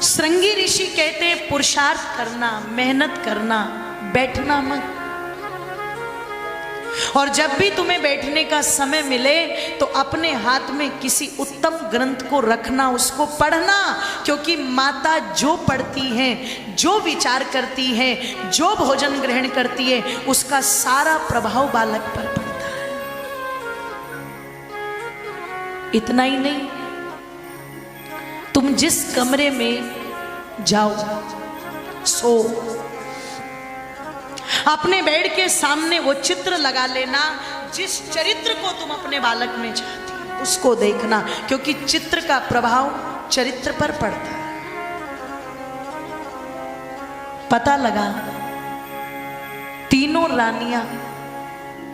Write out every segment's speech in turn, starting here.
श्रृंगी ऋषि कहते हैं पुरुषार्थ करना, मेहनत करना, बैठना मत। और जब भी तुम्हें बैठने का समय मिले तो अपने हाथ में किसी उत्तम ग्रंथ को रखना, उसको पढ़ना, क्योंकि माता जो पढ़ती है, जो विचार करती है, जो भोजन ग्रहण करती है, उसका सारा प्रभाव बालक पर पड़ता है। इतना ही नहीं, तुम जिस कमरे में जाओ, सो, अपने बेड के सामने वो चित्र लगा लेना, जिस चरित्र को तुम अपने बालक में चाहती हो उसको देखना, क्योंकि चित्र का प्रभाव चरित्र पर पड़ता है। पता लगा तीनों रानियां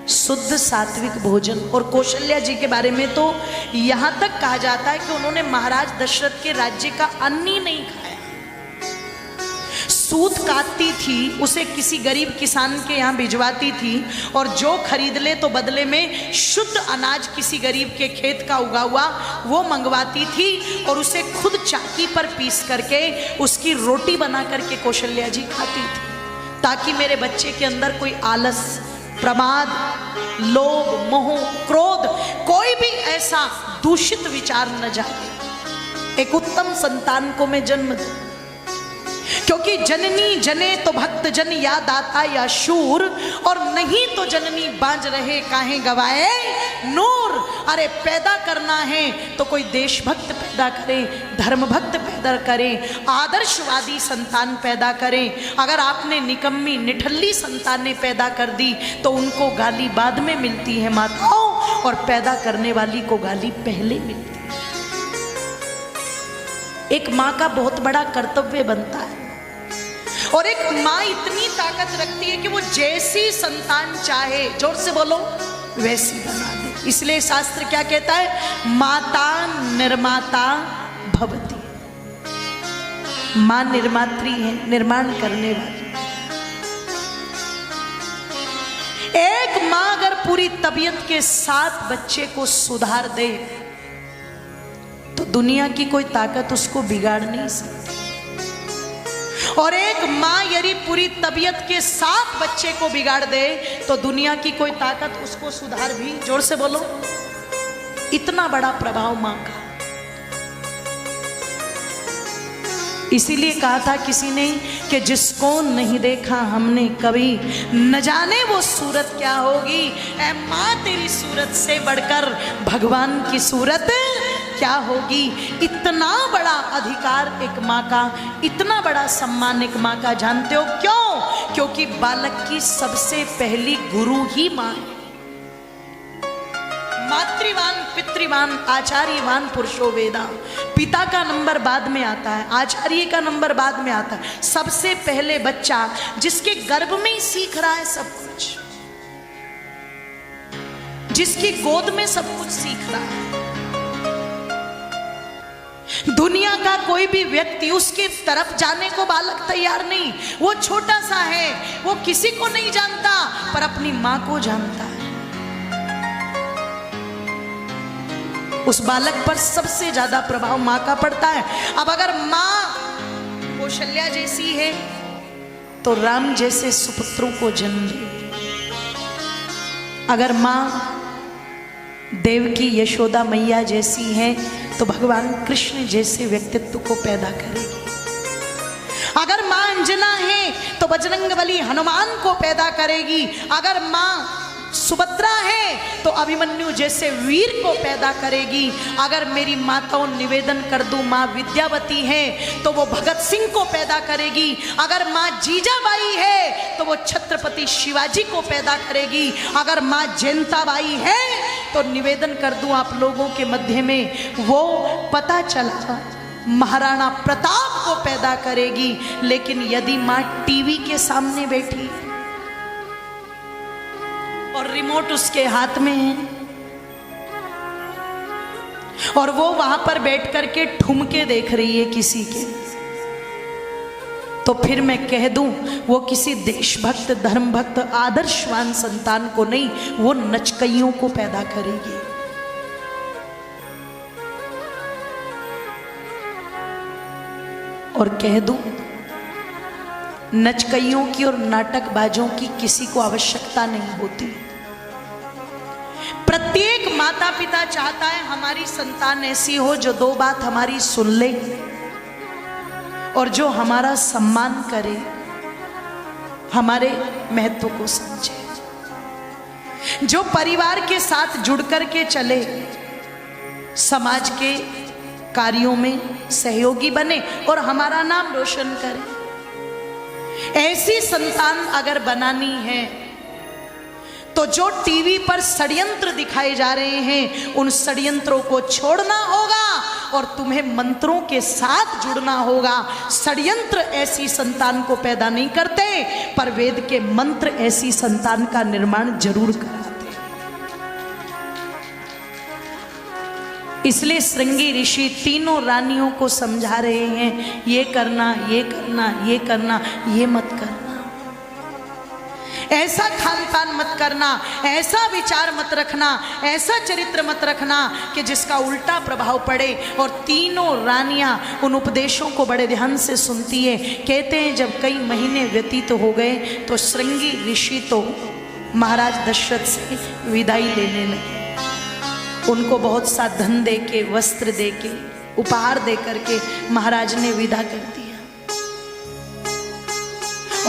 शुद्ध सात्विक भोजन, और कौशल्या जी के बारे में तो यहां तक कहा जाता है कि उन्होंने महाराज दशरथ के राज्य का अन्न ही नहीं खाया। सूत काटती थी, उसे किसी गरीब किसान के यहाँ भिजवाती थी, और जो खरीद ले तो बदले में शुद्ध अनाज किसी गरीब के खेत का उगा हुआ वो मंगवाती थी, और उसे खुद चाकी पर पीस करके उसकी रोटी बना करके कौशल्या जी खाती थी, ताकि मेरे बच्चे के अंदर कोई आलस, प्रमाद, लोभ, मोह, क्रोध, कोई भी ऐसा दूषित विचार न जाए, एक उत्तम संतान को मैं जन्म दूं। क्योंकि जननी जने तो भक्त जन या दाता या शूर, और नहीं तो जननी बांझ रहे काहे गवाए नूर। अरे पैदा करना है तो कोई देशभक्त पैदा करे, धर्म भक्त पैदा करे, आदर्शवादी संतान पैदा करें। अगर आपने निकम्मी निठल्ली संतानें पैदा कर दी तो उनको गाली बाद में मिलती है माताओं, और पैदा करने वाली को गाली पहले मिलती है। एक माँ का बहुत बड़ा कर्तव्य बनता है, और एक माँ इतनी ताकत रखती है कि वो जैसी संतान चाहे, जोर से बोलो, वैसी बना दे। इसलिए शास्त्र क्या कहता है? माता निर्माता भवति। माँ निर्मात्री है, निर्माण करने वाली। एक माँ अगर पूरी तबीयत के साथ बच्चे को सुधार दे तो दुनिया की कोई ताकत उसको बिगाड़ नहीं सकती। और एक माँ यदि पूरी तबीयत के साथ बच्चे को बिगाड़ दे तो दुनिया की कोई ताकत उसको सुधार भी, जोर से बोलो, इतना बड़ा प्रभाव माँ का। इसीलिए कहा था किसी ने कि जिसको नहीं देखा हमने कभी, न जाने वो सूरत क्या होगी। ऐ माँ तेरी सूरत से बढ़कर भगवान की सूरत क्या होगी। इतना बड़ा अधिकार एक माँ का, इतना बड़ा सम्मान एक माँ का, जानते हो क्यों? क्योंकि बालक की सबसे पहली गुरु ही माँ है। मातृवान पितृवान आचार्यवान पुरुषो वेदा। पिता का नंबर बाद में आता है, आचार्य का नंबर बाद में आता है। सबसे पहले बच्चा जिसके गर्भ में ही सीख रहा है सब कुछ, जिसकी गोद में सब कुछ सीख रहा है। दुनिया का कोई भी व्यक्ति उसके तरफ जाने को बालक तैयार नहीं। वो छोटा सा है, वो किसी को नहीं जानता, पर अपनी माँ को जानता है। उस बालक पर सबसे ज्यादा प्रभाव माँ का पड़ता है। अब अगर माँ कौशल्या जैसी है तो राम जैसे सुपुत्रों को जन्म दे। अगर माँ देवकी यशोदा मैया जैसी है तो भगवान कृष्ण जैसे व्यक्तित्व को पैदा करेगी। अगर माँ अंजना है तो बजरंगबली हनुमान को पैदा करेगी। अगर माँ सुभद्रा है तो अभिमन्यु जैसे वीर को पैदा करेगी। अगर मेरी माताओं निवेदन कर दूं, माँ विद्यावती है तो वो भगत सिंह को पैदा करेगी। अगर माँ जीजाबाई है तो वो छत्रपति शिवाजी को पैदा करेगी। अगर माँ जयंताबाई है तो निवेदन कर दूं आप लोगों के मध्य में, वो पता चला महाराणा प्रताप को पैदा करेगी। लेकिन यदि माँ टीवी के सामने बैठी और रिमोट उसके हाथ में है और वो वहां पर बैठ करके ठुमके देख रही है किसी के, तो फिर मैं कह दूं वो किसी देशभक्त, धर्मभक्त, आदर्शवान संतान को नहीं, वो नचकइयों को पैदा करेगी। और कह दूं, नचकइयों की और नाटकबाजों की किसी को आवश्यकता नहीं होती। प्रत्येक माता पिता चाहता है हमारी संतान ऐसी हो जो दो बात हमारी सुन ले और जो हमारा सम्मान करे, हमारे महत्व को समझे, जो परिवार के साथ जुड़ कर के चले, समाज के कार्यों में सहयोगी बने और हमारा नाम रोशन करे। ऐसी संतान अगर बनानी है तो जो टीवी पर षड्यंत्र दिखाए जा रहे हैं उन षड्यंत्रों को छोड़ना होगा और तुम्हें मंत्रों के साथ जुड़ना होगा। षड्यंत्र ऐसी संतान को पैदा नहीं करते, पर वेद के मंत्र ऐसी संतान का निर्माण जरूर कराते। इसलिए श्रृंगी ऋषि तीनों रानियों को समझा रहे हैं, ये करना, ये करना, ये करना, ये मत करना, ऐसा खान पान मत करना, ऐसा विचार मत रखना, ऐसा चरित्र मत रखना कि जिसका उल्टा प्रभाव पड़े। और तीनों रानियां उन उपदेशों को बड़े ध्यान से सुनती है। कहते हैं जब कई महीने व्यतीत हो गए तो श्रृंगी ऋषि तो महाराज दशरथ से विदाई लेने लगे। उनको बहुत सा धन दे के, वस्त्र दे के, उपहार दे करके महाराज ने विदा कर दिया।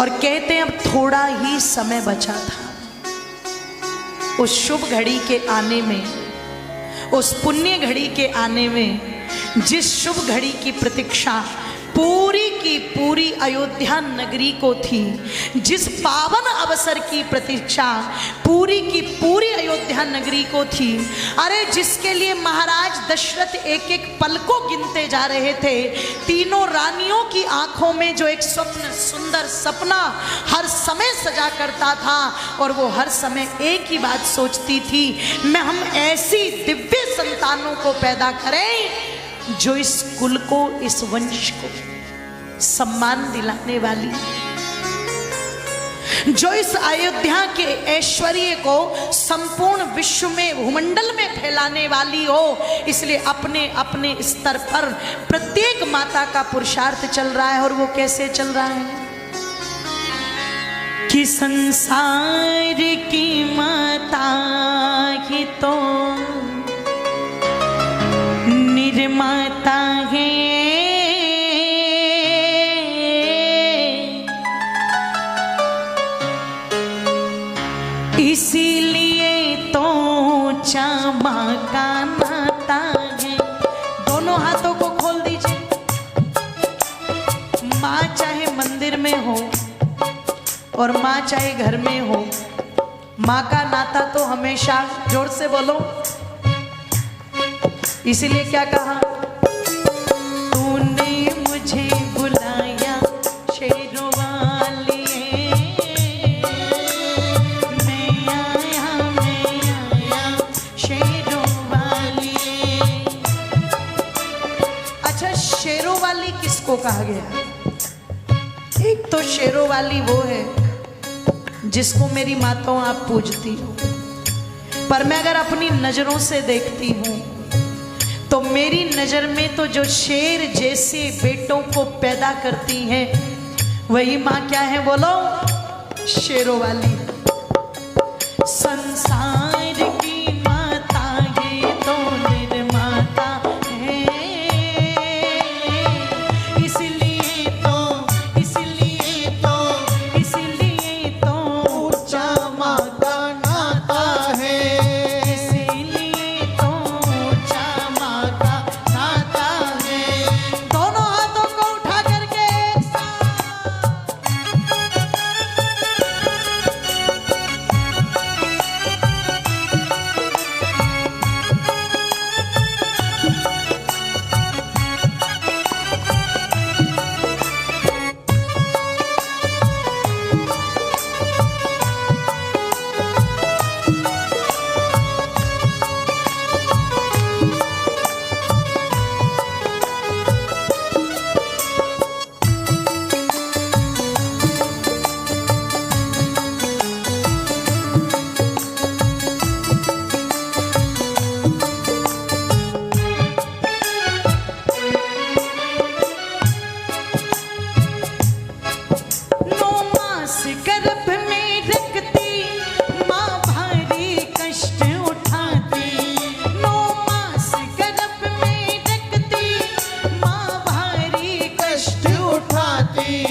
और कहते हैं अब थोड़ा ही समय बचा था। उस शुभ घड़ी के आने में, उस पुण्य घड़ी के आने में, जिस शुभ घड़ी की प्रतीक्षा पूरी की पूरी अयोध्या नगरी को थी, जिस पावन अवसर की प्रतीक्षा पूरी की पूरी अयोध्या नगरी को थी, अरे जिसके लिए महाराज दशरथ एक एक पल को गिनते जा रहे थे, तीनों रानियों की आंखों में जो एक स्वप्न, सुंदर सपना हर समय सजा करता था और वो हर समय एक ही बात सोचती थी, मैं हम ऐसी दिव्य संतानों को पैदा करें जो इस कुल को, इस वंश को सम्मान दिलाने वाली, जो इस अयोध्या के ऐश्वर्य को संपूर्ण विश्व में, भूमंडल में फैलाने वाली हो। इसलिए अपने अपने स्तर पर प्रत्येक माता का पुरुषार्थ चल रहा है। और वो कैसे चल रहा है कि संसार की माता ही तो निर्माता है, इसीलिए तो चामा का नाता है। दोनों हाथों को खोल दीजिए। माँ चाहे मंदिर में हो और माँ चाहे घर में हो, माँ का नाता तो हमेशा, जोर से बोलो, इसीलिए क्या कहा, तूने मुझे बुलाया शेरों वाली, मैं आया शेरों वाली। अच्छा, शेरों वाली किसको कहा गया? एक तो शेरों वाली वो है जिसको मेरी माताओं आप पूजती हो, पर मैं अगर अपनी नजरों से देखती हूँ तो मेरी नजर में तो जो शेर जैसे बेटों को पैदा करती हैं वही माँ क्या है बोलो? शेरों वाली। संसार की माता ये तो निर्माता है, इसलिए तो ऊंचा माँ का नाता है, इसलिए तो ऊंचा माँ का नाता है। दोनों हाथों को उठा करके एक साथ पी